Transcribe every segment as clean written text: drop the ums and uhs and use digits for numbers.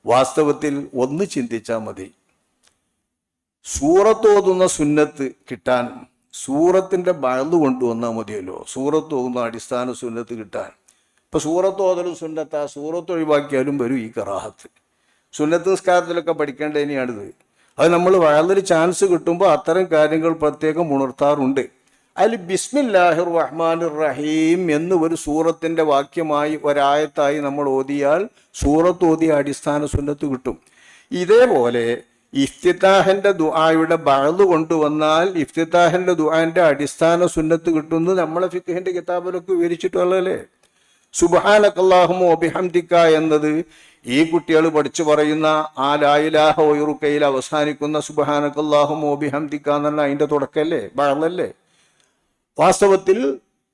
വാസ്തവത്തിൽ ഒന്ന് ചിന്തിച്ചാൽ മതി. സൂറത്ത് ഓതുന്ന സുന്നത്ത് കിട്ടാൻ സൂറത്തിന്റെ ബഅദ് കൊണ്ടുവന്നാൽ മതിയല്ലോ. സൂറത്ത് ഓതുന്ന അടിസ്ഥാന സുന്നത്ത് കിട്ടാൻ ഇപ്പൊ സൂറത്ത് ഓതലും സുന്നത്ത്, ആ സൂറത്ത് ഒഴിവാക്കിയാലും വരും ഈ കറാഹത്ത്. സുന്നത്ത് നിസ്കാരത്തിലൊക്കെ പഠിക്കേണ്ട തന്നെയാണിത്. അത് നമ്മൾ വളരെ ചാൻസ് കിട്ടുമ്പോൾ അത്തരം കാര്യങ്ങൾ പ്രത്യേകം ഉണർത്താറുണ്ട്. അതിൽ ബിസ്മില്ലാഹിർ റഹ്മാനിർ റഹീം എന്ന് ഒരു സൂറത്തിന്റെ വാക്യമായി ഒരായത്തായി നമ്മൾ ഓതിയാൽ സൂറത്ത് ഓതിയ അടിസ്ഥാന സുന്നത്ത് കിട്ടും. ഇതേപോലെ ഇഫ്തിതാഹിന്റെ ദുആയുടെ ബഅദ് കൊണ്ടുവന്നാൽ ഇഫ്തിതാഹിന്റെ ദുആന്റെ അടിസ്ഥാന സുന്നത്ത് കിട്ടുന്നത് നമ്മളെ ഫിഖ്ഹിന്റെ കിതാബിലൊക്കെ വിവരിച്ചിട്ടുള്ളതല്ലേ. സുബ്ഹാനകല്ലാഹുമ്മ വബിഹംദിക എന്നത് ഈ കുട്ടികൾ പഠിച്ചു പറയുന്ന ആ ലാ ഇലാഹ വയുറുക്കയിൽ അവസാനിക്കുന്ന സുബ്ഹാനകല്ലാഹുമ്മ വബിഹംദിക എന്നുള്ള അതിന്റെ തുടക്കല്ലേ, ബഅദല്ലേ. വാസ്തവത്തിൽ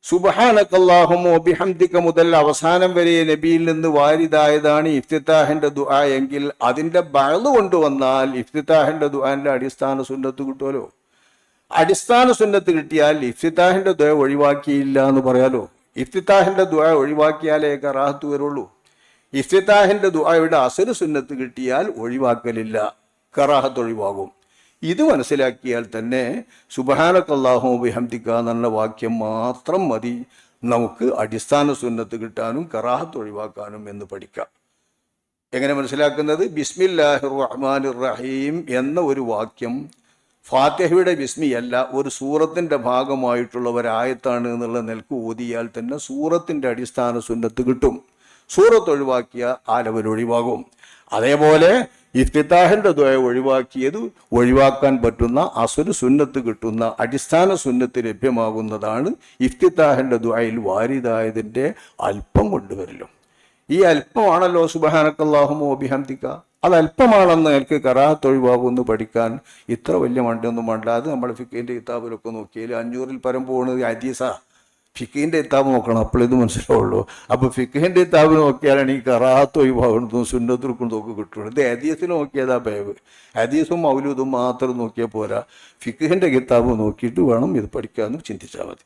സുബ്ഹാനകല്ലാഹുമ്മ വബിഹംദിക മുതൽ അവസാനം വരെ നബിയിൽ നിന്ന് വാരിദായതാണ് ഇഫ്തിതാഹിന്റെ ദുആ എങ്കിൽ അതിന്റെ ബഅദ് കൊണ്ടുവന്നാൽ ഇഫ്തിതാഹിന്റെ ദുആന്റെ അടിസ്ഥാന സുന്നത്ത് കിട്ടുമല്ലോ. അടിസ്ഥാന സുന്നത്ത് കിട്ടിയാൽ ഇഫ്തിതാഹിന്റെ ദുആ ഒഴിവാക്കിയില്ല എന്ന് പറയാലോ. ഇഫ്തിതാഹിന്റെ ദുആ ഒഴിവാക്കിയാലേ കറാഹത്ത് വരുള്ളൂ. ഇഫ്തിതാഹിന്റെ ദുആയുടെ അസ്ലു സുന്നത്ത് കിട്ടിയാൽ ഒഴിവാക്കലില്ല, കറാഹത്ത് ഒഴിവാകും. ഇത് മനസ്സിലാക്കിയാൽ തന്നെ സുബ്ഹാനകല്ലാഹു വബിഹംദിക എന്നുള്ള വാക്യം മാത്രം മതി നമുക്ക് അടിസ്ഥാന സുന്നത്ത് കിട്ടാനും കറാഹത്ത് ഒഴിവാക്കാനും എന്ന് പഠിക്കാം. എങ്ങനെ മനസ്സിലാക്കുന്നത്? ബിസ്മില്ലാഹിർ റഹ്മാനിർ റഹീം എന്ന ഒരു വാക്യം ഫാത്തിഹയുടെ ബിസ്മിയല്ല, ഒരു സൂറത്തിന്റെ ഭാഗമായിട്ടുള്ള ഒരായത്താണ് എന്നുള്ള നിലക്ക് ഓതിയാൽ തന്നെ സൂറത്തിന്റെ അടിസ്ഥാന സുന്നത്ത് കിട്ടും. സൂറത്ത് ഒഴിവാക്കിയ ആ ലെവൽ ഒഴിവാകും. അതേപോലെ ഇഫ്തിതാഹിന്റെ ദുആ ഒഴിവാക്കിയത് ഒഴിവാക്കാൻ പറ്റുന്ന അസ്ലു സുന്നത്ത് കിട്ടുന്ന അടിസ്ഥാന സുന്നത്ത് ലഭ്യമാകുന്നതാണ് ഇഫ്തിതാഹിന്റെ ദുആയിൽ വാരിദായതിന്റെ അല്പം കൊണ്ടുവരലും. ഈ അല്പമാണല്ലോ സുബ്ഹാനകല്ലാഹുമ്മ വബിഹംദിക. അത് അല്പമാണെന്ന് എനിക്ക് കറാഹത്ത് ഒഴിവാകുമെന്ന് പഠിക്കാൻ ഇത്ര വലിയ മണ്ടൊന്നും വേണ്ടാതെ നമ്മൾ ഫിഖിന്റെ കിതാബിലൊക്കെ നോക്കിയാൽ 500-ൽ പരം പോകുന്നത് ഹദീസാ. ഫിഖിന്റെ കിതാബ് നോക്കണം, അപ്പോഴിത് മനസ്സിലാവുള്ളൂ. അപ്പൊ ഫിഖിന്റെ കിതാബ് നോക്കിയാലാണ് ഈ കറാഹത്ത് ഒഴിവാകുന്നതും സുന്നത്തും നോക്കി കിട്ടുള്ളൂ. ഇത് ഹദീസിൽ നോക്കിയതാ ബൈബ്. ഹദീസും മൗലൂദും മാത്രം നോക്കിയാൽ പോരാ, ഫിഖിന്റെ കിതാബ് നോക്കിയിട്ട് വേണം ഇത് പഠിക്കാമെന്ന് ചിന്തിച്ചാൽ മതി.